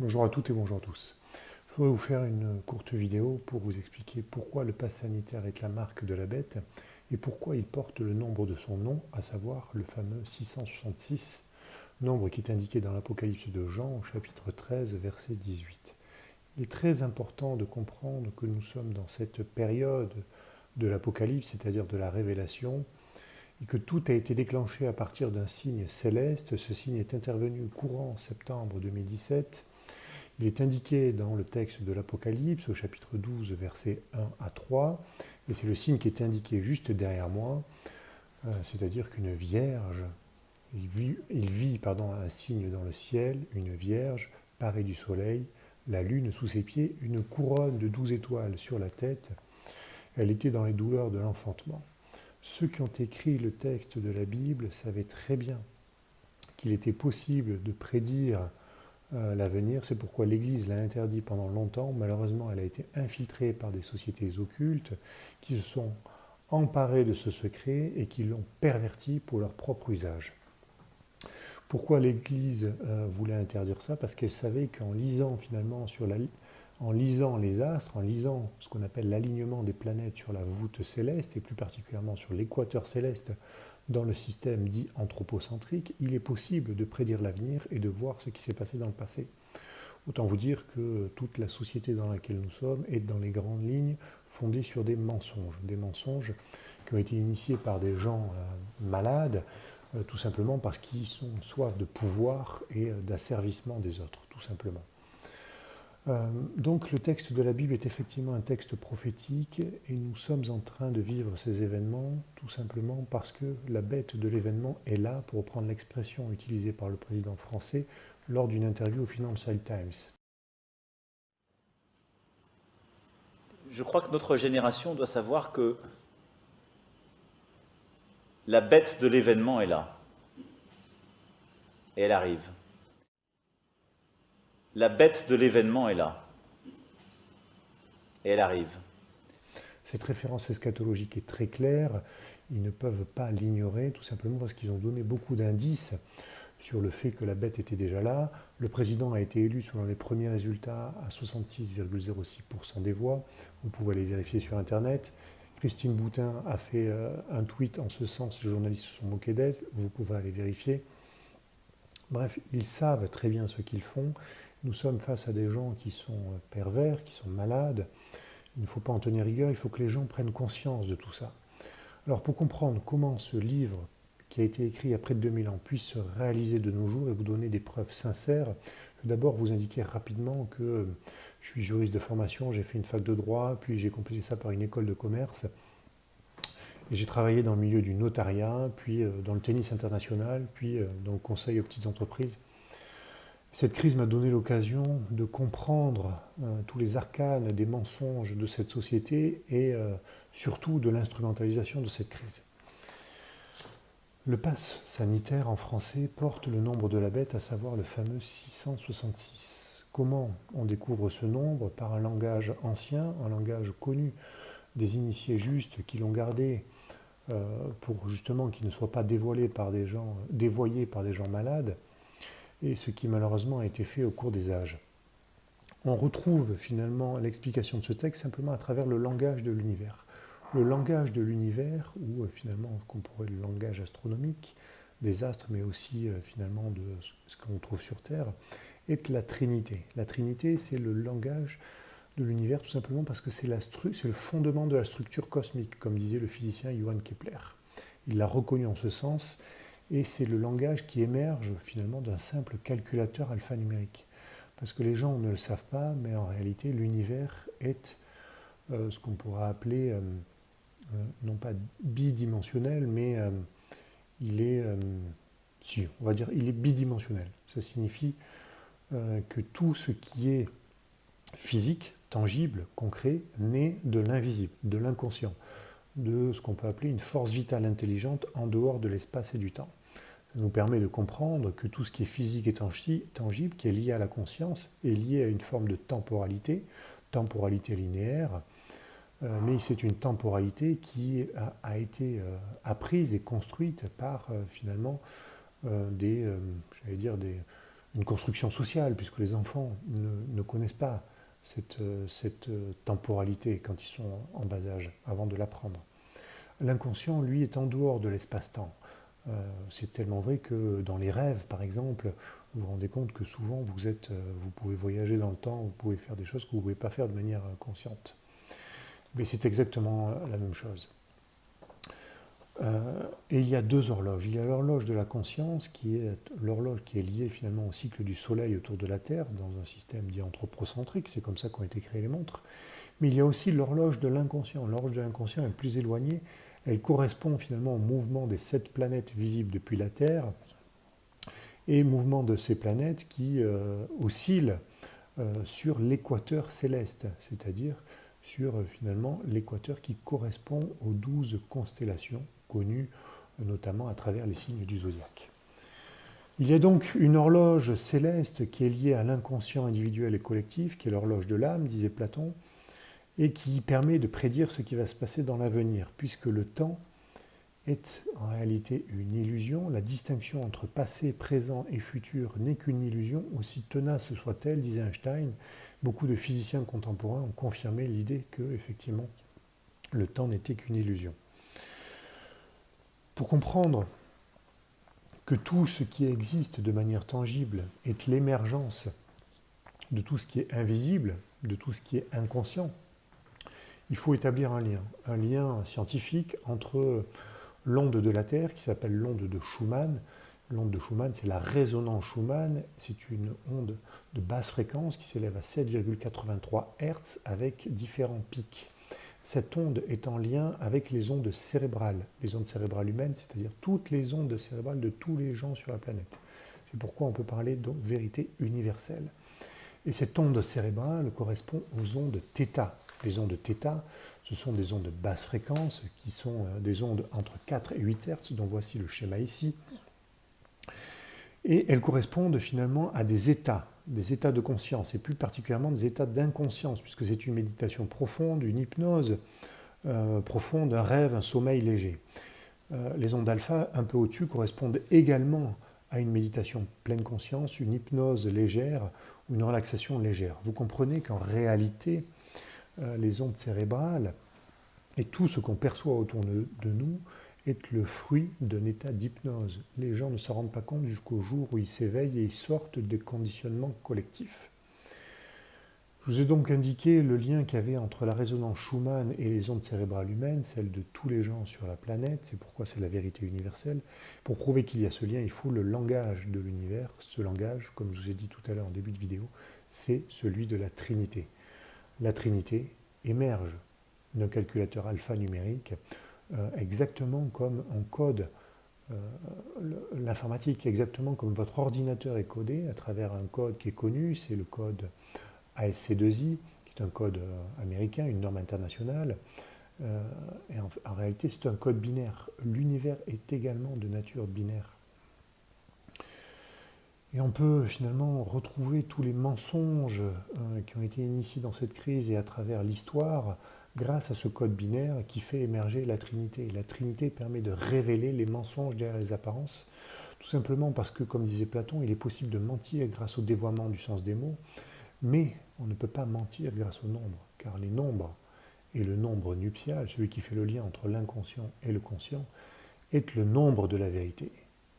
Bonjour à toutes et bonjour à tous. Je voudrais vous faire une courte vidéo pour vous expliquer pourquoi le pass sanitaire est la marque de la bête et pourquoi il porte le nombre de son nom, à savoir le fameux 666, nombre qui est indiqué dans l'Apocalypse de Jean au chapitre 13, verset 18. Il est très important de comprendre que nous sommes dans cette période de l'Apocalypse, c'est-à-dire de la révélation, et que tout a été déclenché à partir d'un signe céleste. Ce signe est intervenu courant septembre 2017. Il est indiqué dans le texte de l'Apocalypse, au chapitre 12, versets 1 à 3, et c'est le signe qui est indiqué juste derrière moi, c'est-à-dire qu'une vierge, il vit un signe dans le ciel, une vierge parée du soleil, la lune sous ses pieds, une couronne de 12 étoiles sur la tête. Elle était dans les douleurs de l'enfantement. Ceux qui ont écrit le texte de la Bible savaient très bien qu'il était possible de prédire l'avenir. C'est pourquoi l'Église l'a interdit pendant longtemps. Malheureusement, elle a été infiltrée par des sociétés occultes qui se sont emparées de ce secret et qui l'ont perverti pour leur propre usage. Pourquoi l'Église voulait interdire ça? Parce qu'elle savait qu'en lisant finalement en lisant les astres, en lisant ce qu'on appelle l'alignement des planètes sur la voûte céleste, et plus particulièrement sur l'équateur céleste dans le système dit anthropocentrique, il est possible de prédire l'avenir et de voir ce qui s'est passé dans le passé. Autant vous dire que toute la société dans laquelle nous sommes est dans les grandes lignes fondée sur des mensonges qui ont été initiés par des gens malades, tout simplement parce qu'ils sont soif de pouvoir et d'asservissement des autres, tout simplement. Donc le texte de la Bible est effectivement un texte prophétique et nous sommes en train de vivre ces événements tout simplement parce que la bête de l'événement est là, pour reprendre l'expression utilisée par le président français lors d'une interview au Financial Times. Je crois que notre génération doit savoir que la bête de l'événement est là. Et elle arrive. La bête de l'événement est là. Et elle arrive. Cette référence eschatologique est très claire. Ils ne peuvent pas l'ignorer, tout simplement parce qu'ils ont donné beaucoup d'indices sur le fait que la bête était déjà là. Le président a été élu selon les premiers résultats à 66,06% des voix. Vous pouvez aller vérifier sur Internet. Christine Boutin a fait un tweet en ce sens, les journalistes se sont moqués d'elle, vous pouvez aller vérifier. Bref, ils savent très bien ce qu'ils font. Nous sommes face à des gens qui sont pervers, qui sont malades. Il ne faut pas en tenir rigueur, il faut que les gens prennent conscience de tout ça. Alors pour comprendre comment ce livre, qui a été écrit il y a près de 2000 ans, puisse se réaliser de nos jours et vous donner des preuves sincères, je vais d'abord vous indiquer rapidement que je suis juriste de formation, j'ai fait une fac de droit, puis j'ai complété ça par une école de commerce. Et j'ai travaillé dans le milieu du notariat, puis dans le tennis international, puis dans le conseil aux petites entreprises. Cette crise m'a donné l'occasion de comprendre tous les arcanes des mensonges de cette société et surtout de l'instrumentalisation de cette crise. Le pass sanitaire en français porte le nombre de la bête, à savoir le fameux 666. Comment on découvre ce nombre? Par un langage ancien, un langage connu des initiés justes qui l'ont gardé pour justement qu'il ne soit pas dévoyé par des gens malades, et ce qui malheureusement a été fait au cours des âges. On retrouve finalement l'explication de ce texte simplement à travers le langage de l'univers. Le langage de l'univers, ou finalement qu'on pourrait le langage astronomique des astres, mais aussi finalement de ce qu'on trouve sur Terre, est la Trinité. La Trinité, c'est le langage de l'univers tout simplement parce que c'est le fondement de la structure cosmique, comme disait le physicien Johann Kepler. Il l'a reconnu en ce sens, et c'est le langage qui émerge finalement d'un simple calculateur alphanumérique. Parce que les gens ne le savent pas, mais en réalité, l'univers est ce qu'on pourra appeler, non pas bidimensionnel, mais il est, on va dire, il est bidimensionnel. Ça signifie que tout ce qui est physique, tangible, concret, naît de l'invisible, de l'inconscient, de ce qu'on peut appeler une force vitale intelligente en dehors de l'espace et du temps. Ça nous permet de comprendre que tout ce qui est physique et tangible, qui est lié à la conscience, est lié à une forme de temporalité linéaire, mais c'est une temporalité qui a été apprise et construite par finalement des une construction sociale, puisque les enfants ne connaissent pas cette temporalité quand ils sont en bas âge, avant de l'apprendre. L'inconscient, lui, est en dehors de l'espace-temps. C'est tellement vrai que dans les rêves, par exemple, vous vous rendez compte que souvent vous pouvez voyager dans le temps, vous pouvez faire des choses que vous ne pouvez pas faire de manière consciente. Mais c'est exactement la même chose. Et il y a deux horloges. Il y a l'horloge de la conscience, qui est l'horloge qui est liée finalement au cycle du Soleil autour de la Terre, dans un système dit anthropocentrique, c'est comme ça qu'ont été créées les montres. Mais il y a aussi l'horloge de l'inconscient. L'horloge de l'inconscient est plus éloignée. Elle correspond finalement au mouvement des 7 planètes visibles depuis la Terre, et mouvement de ces planètes qui oscillent sur l'équateur céleste, c'est-à-dire sur finalement l'équateur qui correspond aux 12 constellations connues notamment à travers les signes du zodiaque. Il y a donc une horloge céleste qui est liée à l'inconscient individuel et collectif, qui est l'horloge de l'âme, disait Platon, et qui permet de prédire ce qui va se passer dans l'avenir, puisque le temps est en réalité une illusion. La distinction entre passé, présent et futur n'est qu'une illusion, aussi tenace soit-elle, disait Einstein. Beaucoup de physiciens contemporains ont confirmé l'idée que, effectivement, le temps n'était qu'une illusion. Pour comprendre que tout ce qui existe de manière tangible est l'émergence de tout ce qui est invisible, de tout ce qui est inconscient, il faut établir un lien scientifique entre l'onde de la Terre, qui s'appelle l'onde de Schumann. L'onde de Schumann, c'est la résonance Schumann, c'est une onde de basse fréquence qui s'élève à 7,83 Hz avec différents pics. Cette onde est en lien avec les ondes cérébrales humaines, c'est-à-dire toutes les ondes cérébrales de tous les gens sur la planète. C'est pourquoi on peut parler de vérité universelle. Et cette onde cérébrale correspond aux ondes θ. Les ondes θ, ce sont des ondes de basse fréquence, qui sont des ondes entre 4 et 8 Hz, dont voici le schéma ici. Et elles correspondent finalement à des états de conscience, et plus particulièrement des états d'inconscience, puisque c'est une méditation profonde, une hypnose profonde, un rêve, un sommeil léger. Les ondes alpha, un peu au-dessus, correspondent également à une méditation pleine conscience, une hypnose légère, ou une relaxation légère. Vous comprenez qu'en réalité, les ondes cérébrales et tout ce qu'on perçoit autour de nous est le fruit d'un état d'hypnose. Les gens ne s'en rendent pas compte jusqu'au jour où ils s'éveillent et ils sortent des conditionnements collectifs. Je vous ai donc indiqué le lien qu'il y avait entre la résonance Schumann et les ondes cérébrales humaines, celle de tous les gens sur la planète, c'est pourquoi c'est la vérité universelle. Pour prouver qu'il y a ce lien, il faut le langage de l'univers. Ce langage, comme je vous ai dit tout à l'heure en début de vidéo, c'est celui de la Trinité. La Trinité émerge d'un calculateur alphanumérique, exactement comme on code l'informatique, exactement comme votre ordinateur est codé à travers un code qui est connu, c'est le code ASC2I, qui est un code américain, une norme internationale. Et en réalité, c'est un code binaire. L'univers est également de nature binaire. Et on peut finalement retrouver tous les mensonges qui ont été initiés dans cette crise et à travers l'histoire grâce à ce code binaire qui fait émerger la Trinité. La Trinité permet de révéler les mensonges derrière les apparences, tout simplement parce que, comme disait Platon, il est possible de mentir grâce au dévoiement du sens des mots, mais on ne peut pas mentir grâce au nombre, car les nombres et le nombre nuptial, celui qui fait le lien entre l'inconscient et le conscient, est le nombre de la vérité.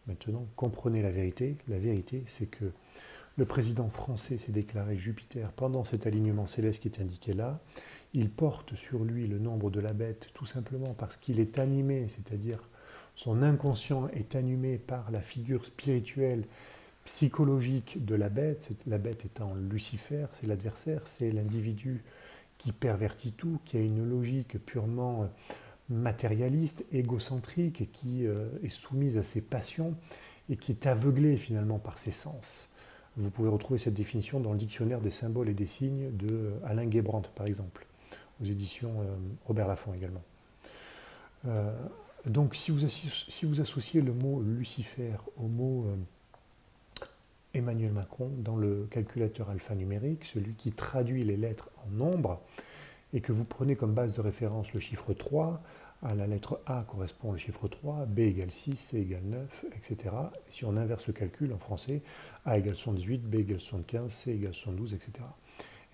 Maintenant, comprenez la vérité. La vérité, c'est que le président français s'est déclaré Jupiter pendant cet alignement céleste qui est indiqué là. Il porte sur lui le nombre de la bête, tout simplement parce qu'il est animé, c'est-à-dire son inconscient est animé par la figure spirituelle, psychologique de la bête étant Lucifer, c'est l'adversaire, c'est l'individu qui pervertit tout, qui a une logique purement matérialiste, égocentrique, qui est soumise à ses passions et qui est aveuglé finalement par ses sens. Vous pouvez retrouver cette définition dans le dictionnaire des symboles et des signes de Alain Guébrandt, par exemple, aux éditions Robert Laffont également. Donc si vous associez le mot Lucifer au mot Emmanuel Macron dans le calculateur alphanumérique, celui qui traduit les lettres en nombres, et que vous prenez comme base de référence le chiffre 3, À la lettre A correspond le chiffre 3, B égale 6, C égale 9, etc. Et si on inverse le calcul en français, A égale 78, B égale 75, C égale 72, etc.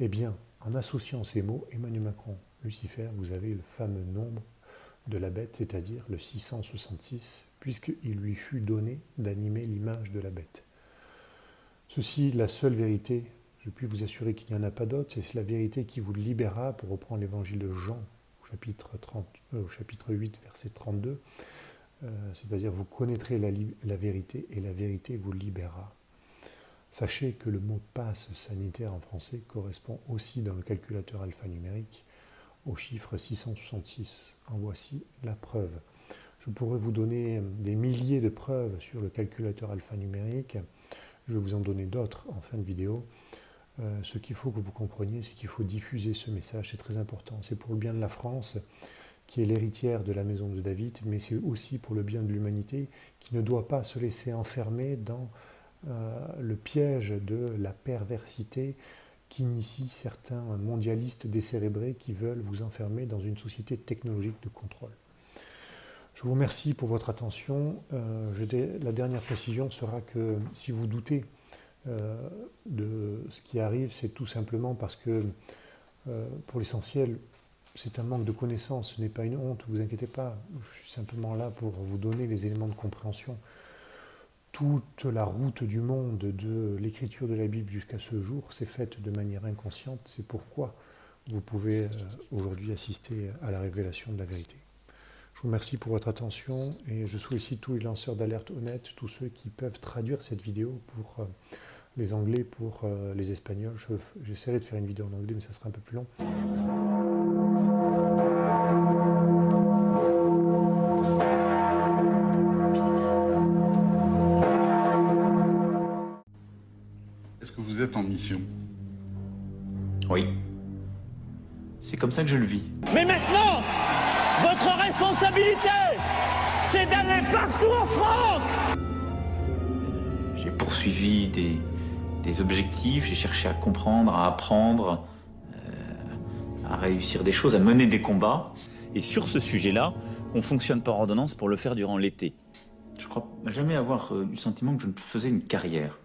Eh bien, en associant ces mots, Emmanuel Macron, Lucifer, vous avez le fameux nombre de la bête, c'est-à-dire le 666, puisqu'il lui fut donné d'animer l'image de la bête. Ceci, la seule vérité, je puis vous assurer qu'il n'y en a pas d'autre, c'est la vérité qui vous libérera, pour reprendre l'évangile de Jean, au chapitre 8, verset 32, c'est-à-dire vous connaîtrez la vérité et la vérité vous libérera. Sachez que le mot passe sanitaire en français correspond aussi dans le calculateur alphanumérique au chiffre 666. En voici la preuve. Je pourrais vous donner des milliers de preuves sur le calculateur alphanumérique. Je vais vous en donner d'autres en fin de vidéo. Ce qu'il faut que vous compreniez, c'est qu'il faut diffuser ce message, c'est très important. C'est pour le bien de la France, qui est l'héritière de la maison de David, mais c'est aussi pour le bien de l'humanité, qui ne doit pas se laisser enfermer dans le piège de la perversité qu'initient certains mondialistes décérébrés qui veulent vous enfermer dans une société technologique de contrôle. Je vous remercie pour votre attention. La dernière précision sera que si vous doutez de ce qui arrive, c'est tout simplement parce que, pour l'essentiel, c'est un manque de connaissances, ce n'est pas une honte, ne vous inquiétez pas. Je suis simplement là pour vous donner les éléments de compréhension. Toute la route du monde de l'écriture de la Bible jusqu'à ce jour s'est faite de manière inconsciente. C'est pourquoi vous pouvez aujourd'hui assister à la révélation de la vérité. Je vous remercie pour votre attention et je sollicite tous les lanceurs d'alerte honnêtes, tous ceux qui peuvent traduire cette vidéo pour les Anglais, pour les Espagnols. J'essaierai de faire une vidéo en anglais, mais ça sera un peu plus long. Est-ce que vous êtes en mission? Oui. C'est comme ça que je le vis. Mais maintenant, votre responsabilité, c'est d'aller partout en France. J'ai poursuivi des objectifs, j'ai cherché à comprendre, à apprendre, à réussir des choses, à mener des combats. Et sur ce sujet-là, on fonctionne par ordonnance pour le faire durant l'été. Je crois jamais avoir eu le sentiment que je faisais une carrière.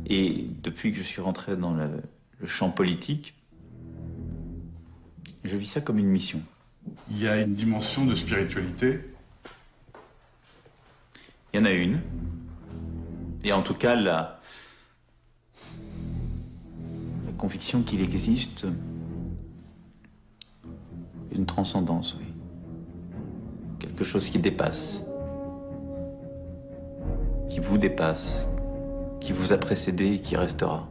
Et depuis que je suis rentré dans le champ politique, je vis ça comme une mission. Il y a une dimension de spiritualité. Il y en a une. Et en tout cas, la conviction qu'il existe une transcendance, oui. Quelque chose qui dépasse, qui vous dépasse, qui vous a précédé et qui restera.